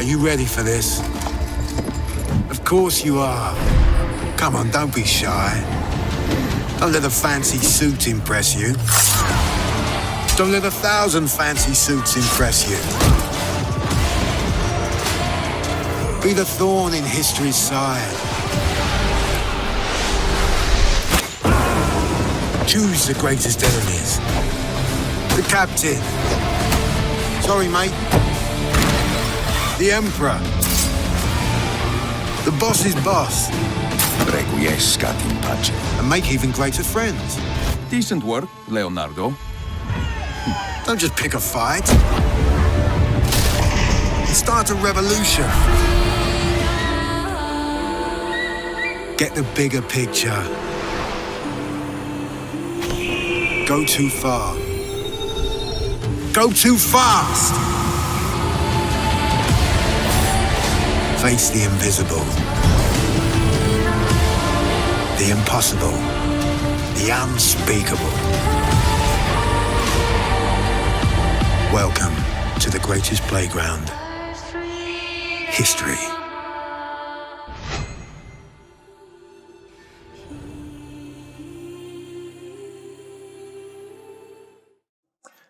you ready for this? Of course you are. Come on, don't be shy. Don't let a fancy suit impress you. Don't let 1,000 fancy suits impress you. Be the thorn in history's side. Choose the greatest enemies. The captain. Sorry, mate. The emperor. The boss's boss. Requiescat in pace. And make even greater friends. Decent work, Leonardo. Don't just pick a fight. Start a revolution. Get the bigger picture. Go too far. Go too fast. Face the invisible. The impossible. The unspeakable. Welcome to the greatest playground. History.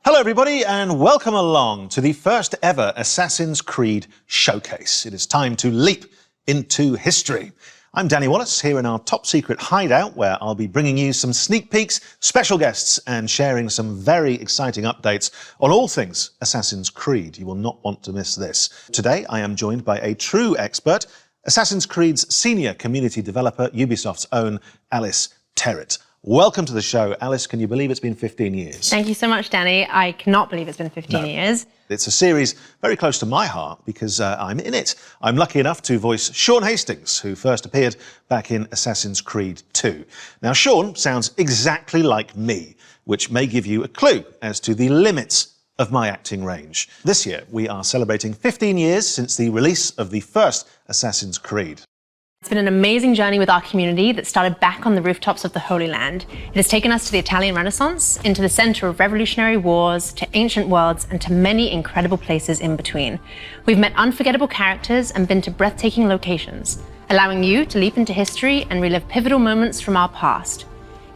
Hello everybody and welcome along to the first ever Assassin's Creed showcase. It is time to leap into history. I'm Danny Wallace here in our top secret hideout where I'll be bringing you some sneak peeks, special guests and sharing some very exciting updates on all things Assassin's Creed. You will not want to miss this. Today I am joined by a true expert, Assassin's Creed's senior community developer, Ubisoft's own Alice Terrett. Welcome to the show. Alice, can you believe it's been 15 years? Thank you so much, Danny. I cannot believe it's been 15 years. It's a series very close to my heart because I'm in it. I'm lucky enough to voice Sean Hastings, who first appeared back in Assassin's Creed 2. Now, Sean sounds exactly like me, which may give you a clue as to the limits of my acting range. This year, we are celebrating 15 years since the release of the first Assassin's Creed. It's been an amazing journey with our community that started back on the rooftops of the Holy Land. It has taken us to the Italian Renaissance, into the center of revolutionary wars, to ancient worlds, and to many incredible places in between. We've met unforgettable characters and been to breathtaking locations, allowing you to leap into history and relive pivotal moments from our past.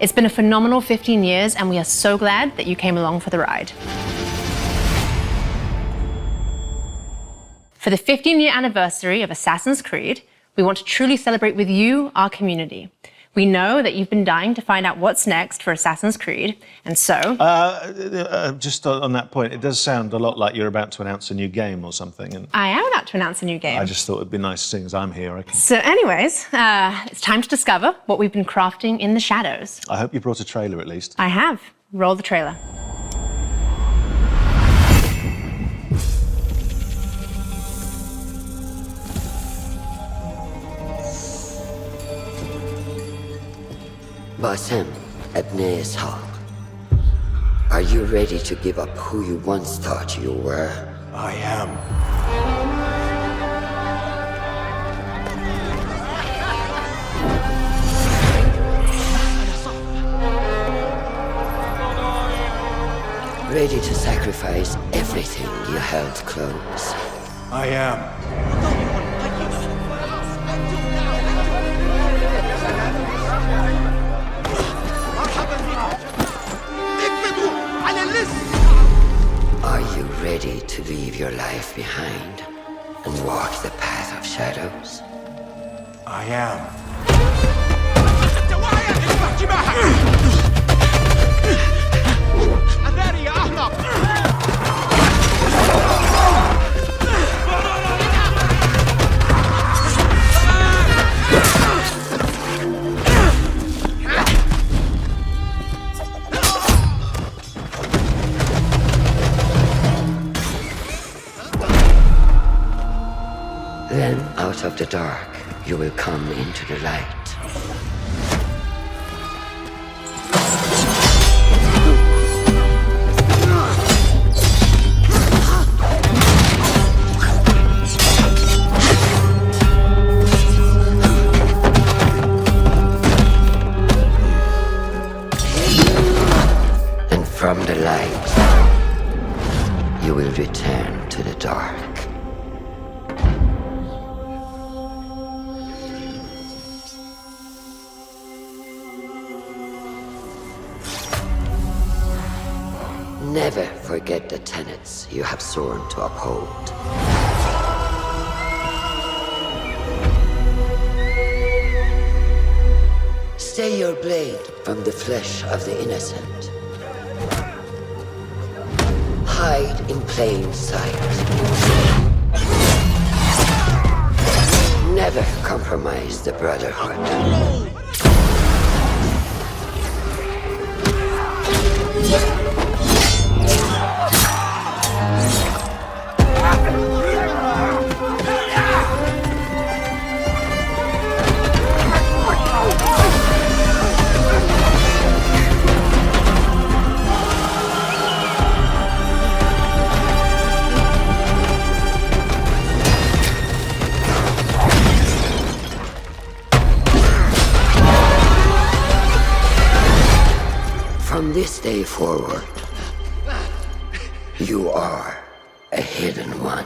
It's been a phenomenal 15 years, and we are so glad that you came along for the ride. For the 15-year anniversary of Assassin's Creed, we want to truly celebrate with you, our community. We know that you've been dying to find out what's next for Assassin's Creed, and so... Just on that point, it does sound a lot like you're about to announce a new game or something. And I am about to announce a new game. I just thought it'd be nice, seeing as I'm here. So anyways, it's time to discover what we've been crafting in the shadows. I hope you brought a trailer at least. I have. Roll the trailer. Basim, Ishaq. Are you ready to give up who you once thought you were? I am. Ready to sacrifice everything you held close? I am. Are you ready to leave your life behind and walk the path of shadows? I am. Then, out of the dark, you will come into the light. And from the light, you will return to the dark. Never forget the tenets you have sworn to uphold. Stay your blade from the flesh of the innocent. Hide in plain sight. Never compromise the Brotherhood. From this day forward, you are a hidden one.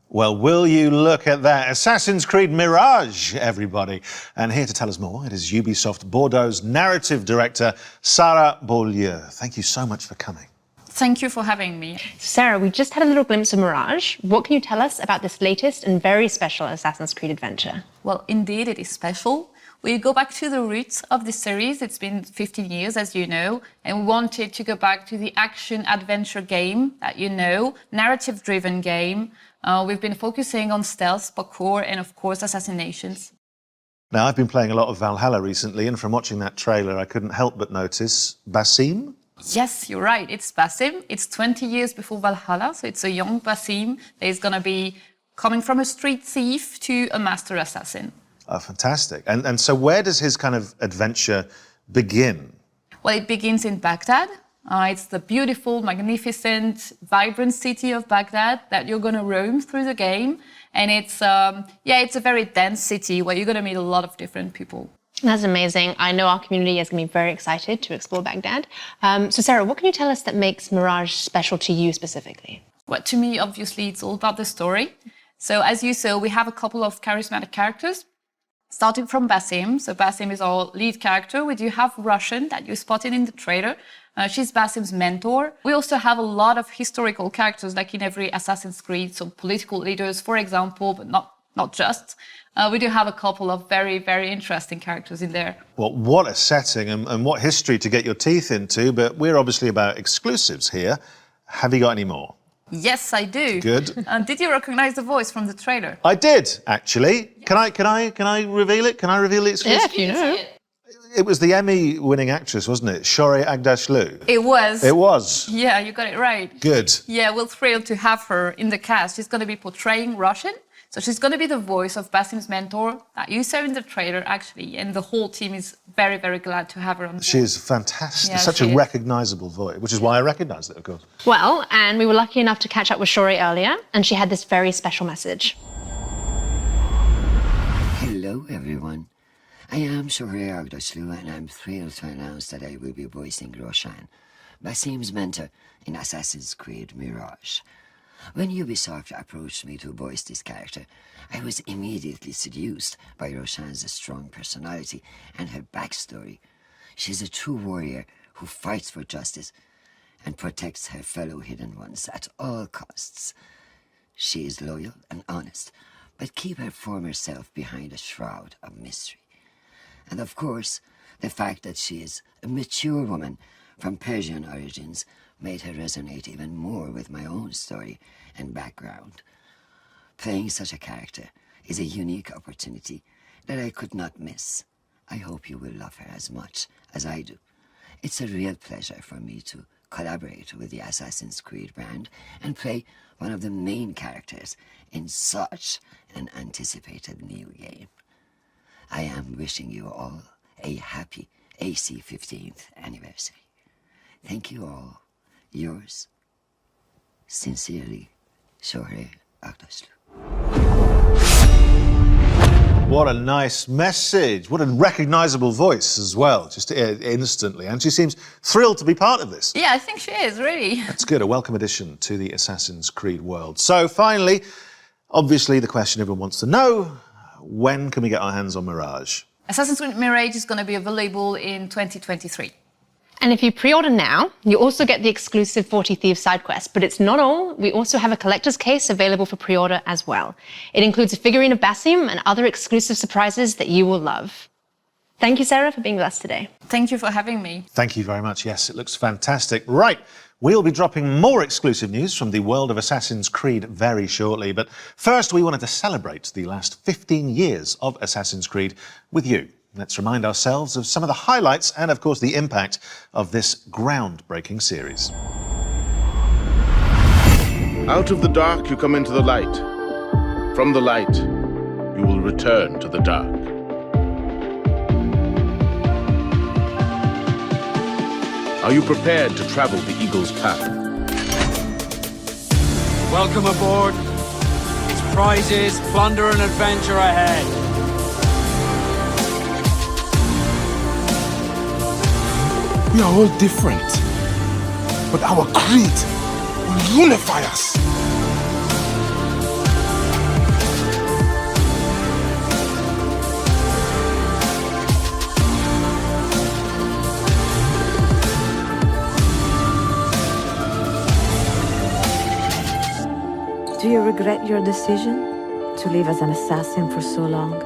Well, will you look at that? Assassin's Creed Mirage, everybody. And here to tell us more, it is Ubisoft Bordeaux's narrative director, Sarah Beaulieu. Thank you so much for coming. Thank you for having me. Sarah, we just had a little glimpse of Mirage. What can you tell us about this latest and very special Assassin's Creed adventure? Well, indeed, it is special. We go back to the roots of the series. It's been 15 years, as you know, and we wanted to go back to the action-adventure game that you know, narrative-driven game. We've been focusing on stealth, parkour, and of course, assassinations. Now, I've been playing a lot of Valhalla recently, and from watching that trailer, I couldn't help but notice Basim. Yes, you're right. It's Basim. It's 20 years before Valhalla, so it's a young Basim that is going to be coming from a street thief to a master assassin. Oh, fantastic. And so where does his kind of adventure begin? Well, it begins in Baghdad. It's the beautiful, magnificent, vibrant city of Baghdad that you're going to roam through the game. And it's a very dense city where you're going to meet a lot of different people. That's amazing. I know our community is going to be very excited to explore Baghdad. So Sarah, what can you tell us that makes Mirage special to you specifically? Well, to me, obviously, it's all about the story. So as you saw, we have a couple of charismatic characters. Starting from Basim. So Basim is our lead character. We do have Russian that you spotted in the trailer. She's Basim's mentor. We also have a lot of historical characters, like in every Assassin's Creed, so political leaders, for example, but not just. We do have a couple of very, very interesting characters in there. Well, what a setting and what history to get your teeth into, but we're obviously about exclusives here. Have you got any more? Yes, I do. Good. Did you recognize the voice from the trailer? I did, actually. Can I reveal it? Can I reveal the exclusive? Yeah, if you know. It was the Emmy-winning actress, wasn't it? Shorey Agdashlu. It was. It was. Yeah, you got it right. Good. Yeah, we're thrilled to have her in the cast. She's going to be portraying Russian. So she's going to be the voice of Basim's mentor that you saw in the trailer, actually. And the whole team is very, very glad to have her on board. She is fantastic. Yeah, Such a recognisable voice, which is why I recognised it, of course. Well, and we were lucky enough to catch up with Shorey earlier, and she had this very special message. Hello, everyone. I am Shorey Agdashlu, and I'm thrilled to announce that I will be voicing Roshan, Basim's mentor in Assassin's Creed Mirage. When Ubisoft approached me to voice this character, I was immediately seduced by Roshan's strong personality and her backstory. She's a true warrior who fights for justice and protects her fellow hidden ones at all costs. She is loyal and honest, but keeps her former self behind a shroud of mystery. And of course, the fact that she is a mature woman from Persian origins made her resonate even more with my own story and background. Playing such a character is a unique opportunity that I could not miss. I hope you will love her as much as I do. It's a real pleasure for me to collaborate with the Assassin's Creed brand and play one of the main characters in such an anticipated new game. I am wishing you all a happy AC 15th anniversary. Thank you all. Yours, sincerely, Shohreh Aghdashloo. What a nice message. What a recognizable voice as well, just instantly. And she seems thrilled to be part of this. Yeah, I think she is, really. That's good, a welcome addition to the Assassin's Creed world. So finally, obviously the question everyone wants to know, when can we get our hands on Mirage? Assassin's Creed Mirage is going to be available in 2023. And if you pre-order now, you also get the exclusive 40 Thieves side quest. But it's not all. We also have a collector's case available for pre-order as well. It includes a figurine of Basim and other exclusive surprises that you will love. Thank you, Sarah, for being with us today. Thank you for having me. Thank you very much. Yes, it looks fantastic. Right, we'll be dropping more exclusive news from the world of Assassin's Creed very shortly. But first, we wanted to celebrate the last 15 years of Assassin's Creed with you. Let's remind ourselves of some of the highlights and, of course, the impact of this groundbreaking series. Out of the dark, you come into the light. From the light, you will return to the dark. Are you prepared to travel the Eagle's path? Welcome aboard. It's prizes, plunder and adventure ahead. We are all different, but our creed will unify us. Do you regret your decision to live as an assassin for so long?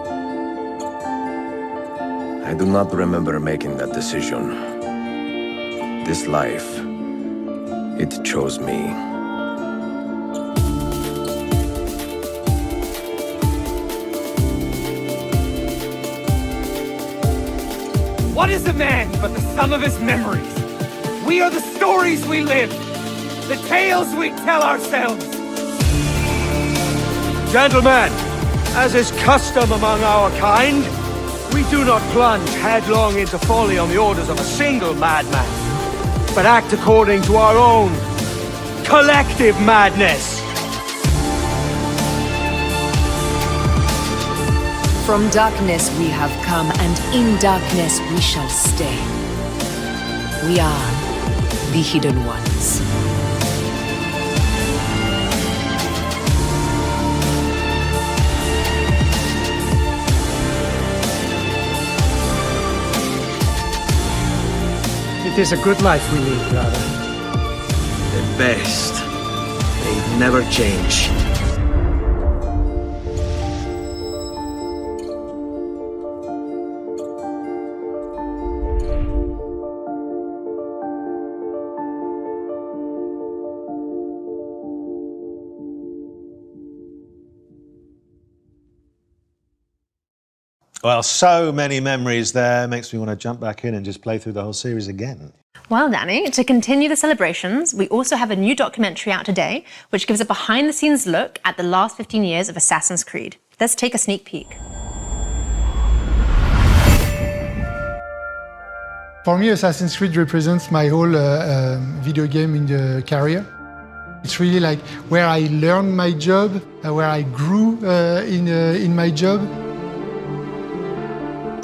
I do not remember making that decision. This life, it chose me. What is a man but the sum of his memories? We are the stories we live, the tales we tell ourselves. Gentlemen, as is custom among our kind, we do not plunge headlong into folly on the orders of a single madman, but act according to our own collective madness. From darkness we have come, and in darkness we shall stay. We are the Hidden Ones. It is a good life we lead, brother. The best. They never change. Well, so many memories there. Makes me want to jump back in and just play through the whole series again. Well, Danny, to continue the celebrations, we also have a new documentary out today, which gives a behind-the-scenes look at the last 15 years of Assassin's Creed. Let's take a sneak peek. For me, Assassin's Creed represents my whole video game in the career. It's really like where I learned my job, where I grew in my job.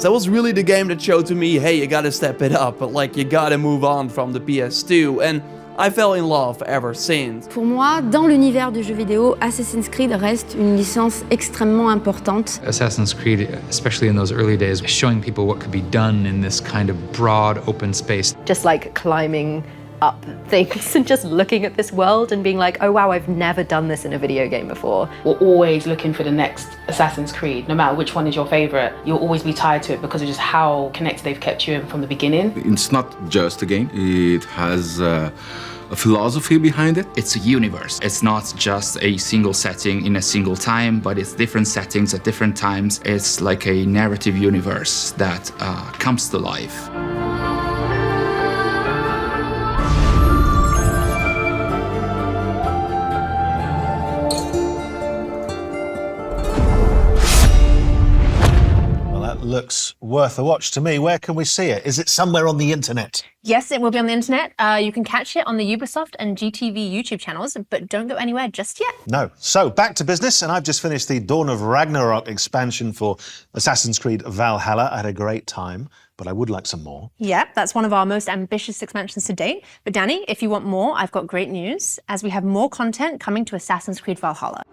That was really the game that showed to me, hey, you gotta step it up, but like you gotta move on from the PS2, and I fell in love ever since. Pour moi, dans l'univers du jeu vidéo, Assassin's Creed reste une licence extrêmement importante. Assassin's Creed, especially in those early days, showing people what could be done in this kind of broad open space. Just like climbing up things and just looking at this world and being like, oh wow, I've never done this in a video game before. We're always looking for the next Assassin's Creed. No matter which one is your favorite, you'll always be tied to it because of just how connected they've kept you in from the beginning. It's not just a game, it has a philosophy behind it. It's a universe. It's not just a single setting in a single time, but it's different settings at different times. It's like a narrative universe that comes to life. looks worth a watch to me. Where can we see it? Is it somewhere on the internet? Yes, it will be on the internet. You can catch it on the Ubisoft and GTV YouTube channels, but don't go anywhere just yet. No. So back to business, and I've just finished the Dawn of Ragnarok expansion for Assassin's Creed Valhalla. I had a great time, but I would like some more. Yep, that's one of our most ambitious expansions to date. But Danny, if you want more, I've got great news, as we have more content coming to Assassin's Creed Valhalla.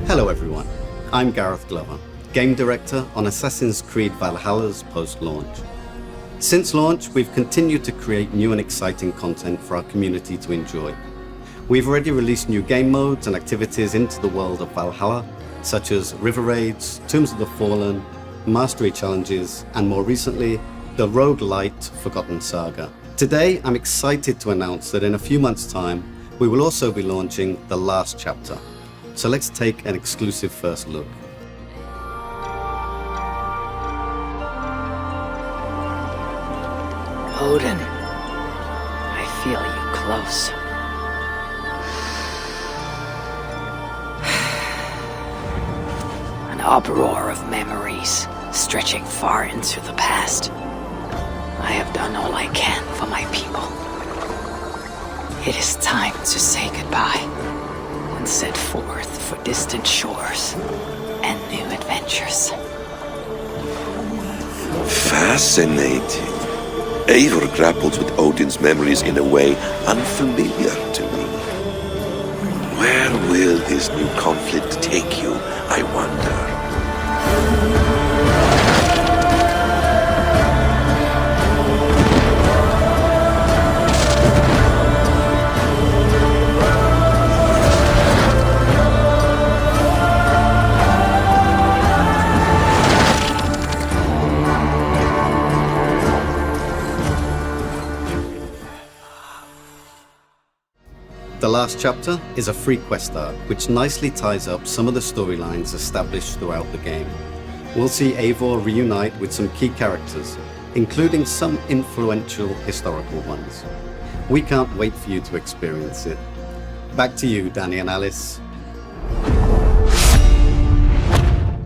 Hello everyone, I'm Gareth Glover, Game Director on Assassin's Creed Valhalla's post-launch. Since launch, we've continued to create new and exciting content for our community to enjoy. We've already released new game modes and activities into the world of Valhalla, such as River Raids, Tombs of the Fallen, Mastery Challenges, and more recently, the roguelite Forgotten Saga. Today, I'm excited to announce that in a few months' time, we will also be launching the last chapter. So let's take an exclusive first look. Odin, I feel you close. An uproar of memories stretching far into the past. I have done all I can for my people. It is time to say goodbye and set forth for distant shores and new adventures. Fascinating. Eivor grapples with Odin's memories in a way unfamiliar to me. Where will this new conflict take you, I wonder? The last chapter is a free quest arc, which nicely ties up some of the storylines established throughout the game. We'll see Eivor reunite with some key characters, including some influential historical ones. We can't wait for you to experience it. Back to you, Danny and Alice.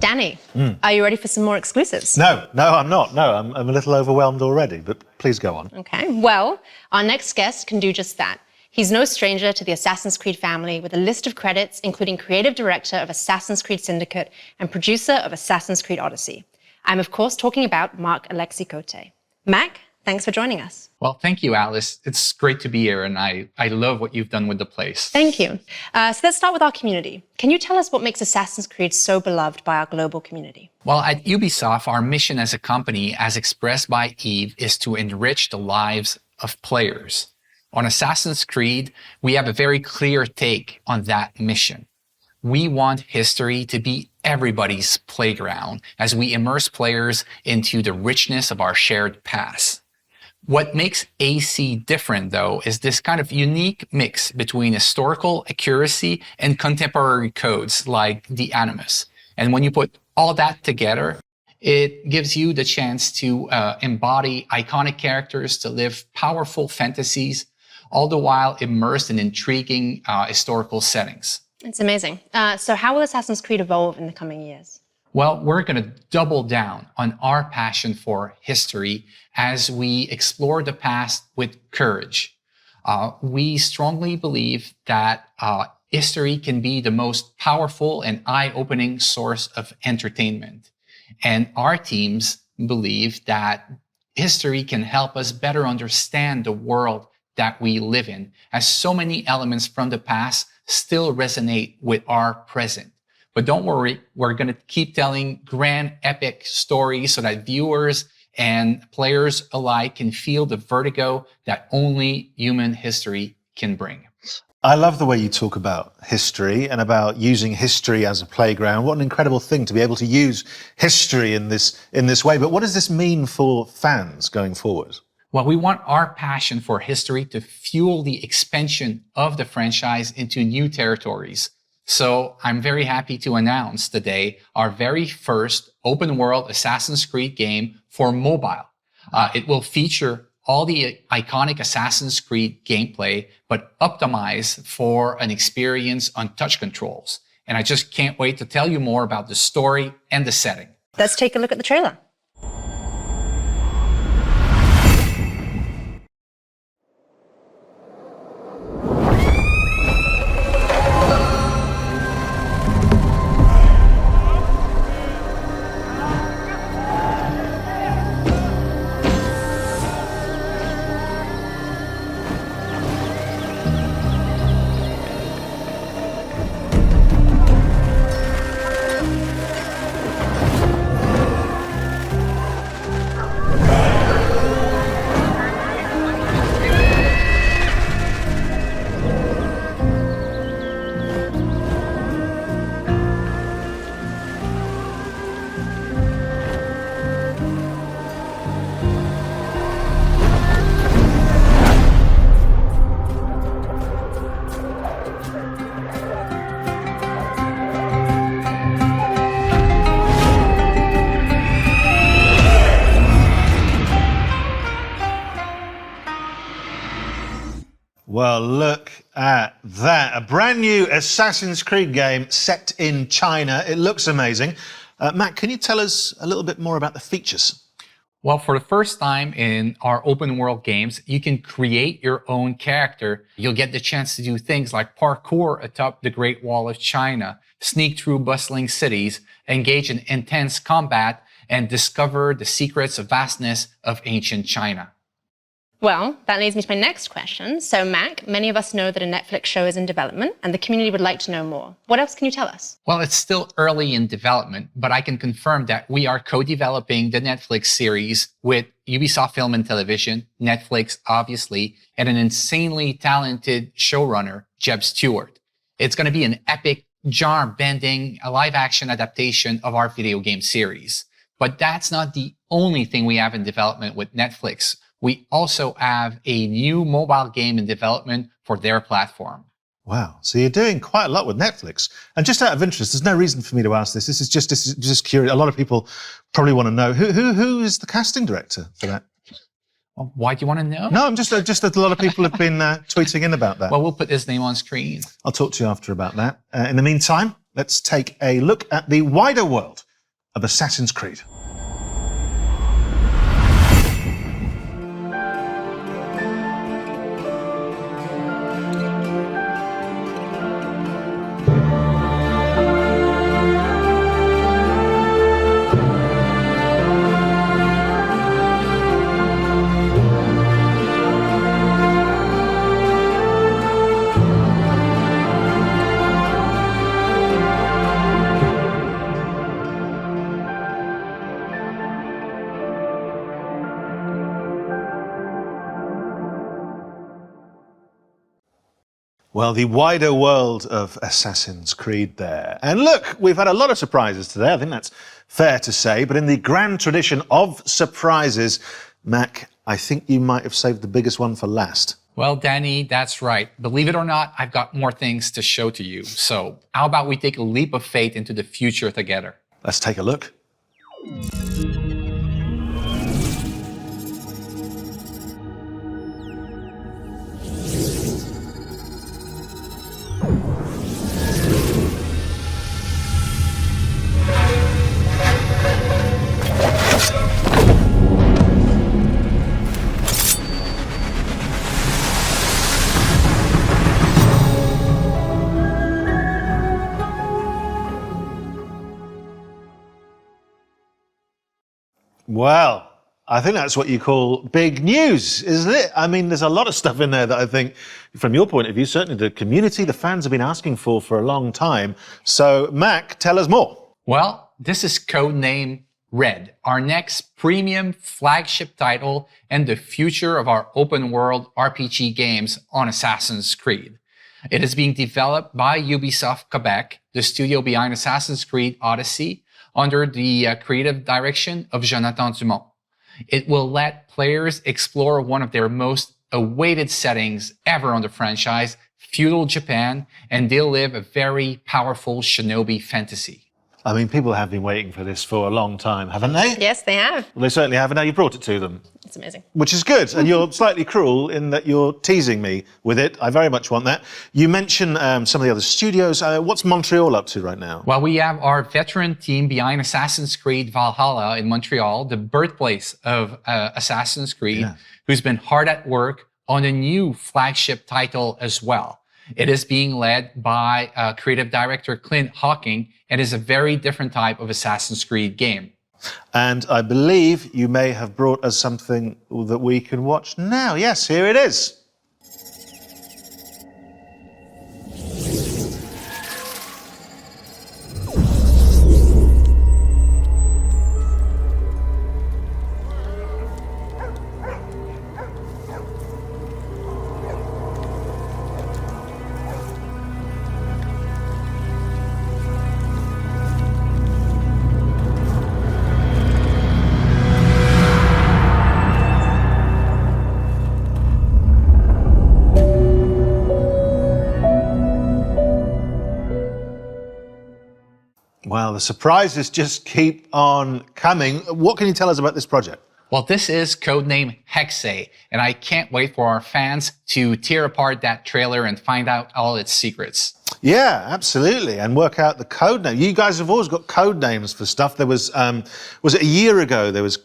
Danny, are you ready for some more exclusives? No, I'm not. No, I'm a little overwhelmed already, but please go on. Okay, well, our next guest can do just that. He's no stranger to the Assassin's Creed family, with a list of credits including creative director of Assassin's Creed Syndicate and producer of Assassin's Creed Odyssey. I'm of course talking about Marc Alexis Cote. Mac, thanks for joining us. Well, thank you, Alice. It's great to be here, and I love what you've done with the place. Thank you. So let's start with our community. Can you tell us what makes Assassin's Creed so beloved by our global community? Well, at Ubisoft, our mission as a company, as expressed by Yves, is to enrich the lives of players. On Assassin's Creed, we have a very clear take on that mission. We want history to be everybody's playground as we immerse players into the richness of our shared past. What makes AC different, though, is this kind of unique mix between historical accuracy and contemporary codes like the Animus. And when you put all that together, it gives you the chance to embody iconic characters, to live powerful fantasies, all the while immersed in intriguing historical settings. It's amazing. So how will Assassin's Creed evolve in the coming years? Well, we're going to double down on our passion for history as we explore the past with courage. We strongly believe that history can be the most powerful and eye-opening source of entertainment. And our teams believe that history can help us better understand the world that we live in, as so many elements from the past still resonate with our present. But don't worry, we're going to keep telling grand epic stories so that viewers and players alike can feel the vertigo that only human history can bring. I love the way you talk about history and about using history as a playground. What an incredible thing to be able to use history in this way. But what does this mean for fans going forward? Well, we want our passion for history to fuel the expansion of the franchise into new territories. So I'm very happy to announce today our very first open world Assassin's Creed game for mobile. It will feature all the iconic Assassin's Creed gameplay, but optimized for an experience on touch controls. and I just can't wait to tell you more about the story and the setting. Let's take a look at the trailer. Well, look at that. A brand new Assassin's Creed game set in China. It looks amazing. Matt, can you tell us a little bit more about the features? Well, for the first time in our open world games, you can create your own character. You'll get the chance to do things like parkour atop the Great Wall of China, sneak through bustling cities, engage in intense combat, and discover the secrets of vastness of ancient China. Well, that leads me to my next question. So, Mac, many of us know that a Netflix show is in development, and the community would like to know more. What else can you tell us? Well, it's still early in development, but I can confirm that we are co-developing the Netflix series with Ubisoft Film and Television, Netflix, obviously, and an insanely talented showrunner, Jeb Stewart. It's going to be an epic, genre-bending, live-action adaptation of our video game series. But that's not the only thing we have in development with Netflix. We also have a new mobile game in development for their platform. Wow, so you're doing quite a lot with Netflix. And just out of interest, there's no reason for me to ask this. This is just curious. A lot of people probably want to know who is the casting director for that. Well, why do you want to know? No, I'm just that a lot of people have been tweeting in about that. Well, we'll put his name on screen. I'll talk to you after about that. In the meantime, let's take a look at the wider world of Assassin's Creed. Well, the wider world of Assassin's Creed there. And look, we've had a lot of surprises today. I think that's fair to say. But in the grand tradition of surprises, Mac, I think you might have saved the biggest one for last. Well, Danny, that's right. Believe it or not, I've got more things to show to you. So how about we take a leap of faith into the future together? Let's take a look. Well, I think that's what you call big news, isn't it? I mean, there's a lot of stuff in there that I think, from your point of view, certainly the community, the fans have been asking for a long time. So, Mac, tell us more. Well, this is Codename Red, our next premium flagship title and the future of our open world RPG games on Assassin's Creed. It is being developed by Ubisoft Quebec, the studio behind Assassin's Creed Odyssey, under the creative direction of Jonathan Dumont. It will let players explore one of their most awaited settings ever on the franchise, feudal Japan, and they'll live a very powerful shinobi fantasy. I mean, people have been waiting for this for a long time, haven't they? Yes, they have. Well, they certainly have, and now you brought it to them. It's amazing. Which is good, and you're slightly cruel in that you're teasing me with it. I very much want that. You mentioned some of the other studios. What's Montreal up to right now? Well, we have our veteran team behind Assassin's Creed Valhalla in Montreal, the birthplace of Assassin's Creed, who's been hard at work on a new flagship title as well. It is being led by creative director Clint Hawking, and is a very different type of Assassin's Creed game. And I believe you may have brought us something that we can watch now. Yes, here it is. Well, the surprises just keep on coming. What can you tell us about this project? Well, this is Codename HEXE, and I can't wait for our fans to tear apart that trailer and find out all its secrets. Yeah, absolutely, and work out the code name. You guys have always got code names for stuff. There was it a year ago, there was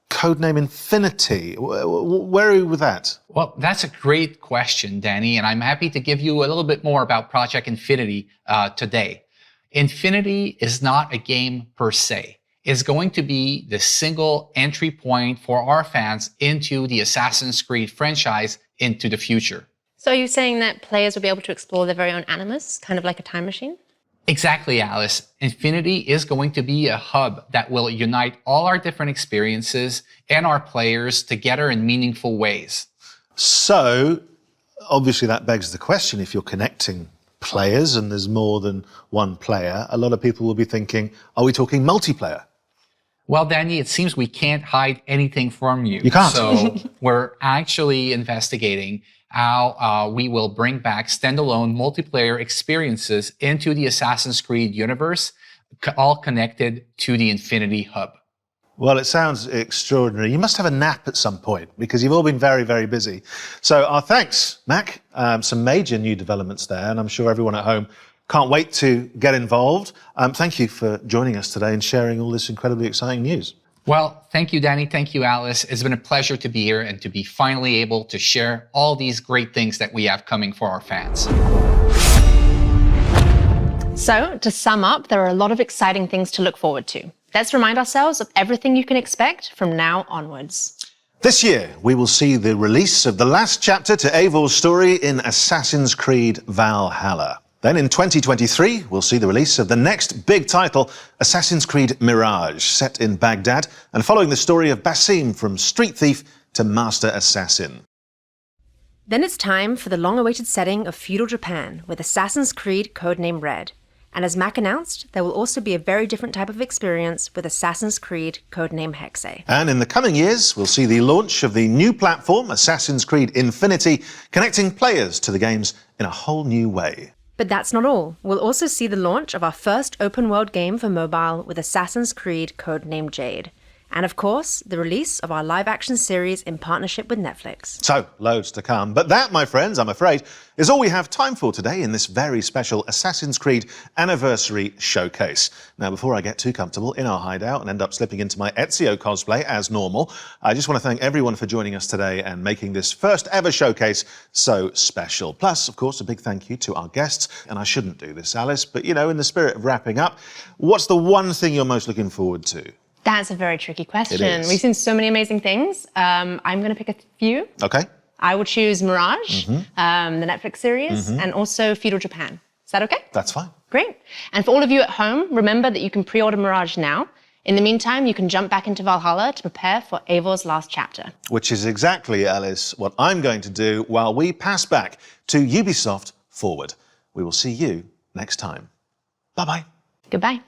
Codename Infinity. Where are you with that? Well, that's a great question, Danny, and I'm happy to give you a little bit more about Project Infinity today. Infinity is not a game per se. It's going to be the single entry point for our fans into the Assassin's Creed franchise into the future. So are you saying that players will be able to explore their very own animus, kind of like a time machine? Exactly, Alice. Infinity is going to be a hub that will unite all our different experiences and our players together in meaningful ways. So, obviously that begs the question, if you're connecting players and there's more than one player, a lot of people will be thinking, are we talking multiplayer? Well, Danny, it seems we can't hide anything from you. You can't. So we're actually investigating how we will bring back standalone multiplayer experiences into the Assassin's Creed universe, all connected to the Infinity Hub. Well, it sounds extraordinary. You must have a nap at some point because you've all been very, very busy. So our thanks, Mac. Some major new developments there, and I'm sure everyone at home can't wait to get involved. Thank you for joining us today and sharing all this incredibly exciting news. Well, thank you, Danny. Thank you, Alice. It's been a pleasure to be here and to be finally able to share all these great things that we have coming for our fans. So, to sum up, there are a lot of exciting things to look forward to. Let's remind ourselves of everything you can expect from now onwards. This year, we will see the release of the last chapter to Eivor's story in Assassin's Creed Valhalla. Then in 2023, we'll see the release of the next big title, Assassin's Creed Mirage, set in Baghdad and following the story of Basim from street thief to master assassin. Then it's time for the long-awaited setting of feudal Japan with Assassin's Creed Codename Red. And as Mac announced, there will also be a very different type of experience with Assassin's Creed Codename HEXE. And in the coming years, we'll see the launch of the new platform, Assassin's Creed Infinity, connecting players to the games in a whole new way. But that's not all. We'll also see the launch of our first open-world game for mobile with Assassin's Creed Codename Jade. And of course, the release of our live-action series in partnership with Netflix. So, loads to come. But that, my friends, I'm afraid, is all we have time for today in this very special Assassin's Creed Anniversary Showcase. Now, before I get too comfortable in our hideout and end up slipping into my Ezio cosplay as normal, I just want to thank everyone for joining us today and making this first ever showcase so special. Plus, of course, a big thank you to our guests. And I shouldn't do this, Alice, but, you know, in the spirit of wrapping up, what's the one thing you're most looking forward to? That's a very tricky question. It is. We've seen so many amazing things. I'm going to pick a few. Okay. I would choose Mirage, the Netflix series, and also Feudal Japan. Is that okay? That's fine. Great. And for all of you at home, remember that you can pre-order Mirage now. In the meantime, you can jump back into Valhalla to prepare for Eivor's last chapter. Which is exactly, Alice, what I'm going to do while we pass back to Ubisoft Forward. We will see you next time. Bye-bye. Goodbye.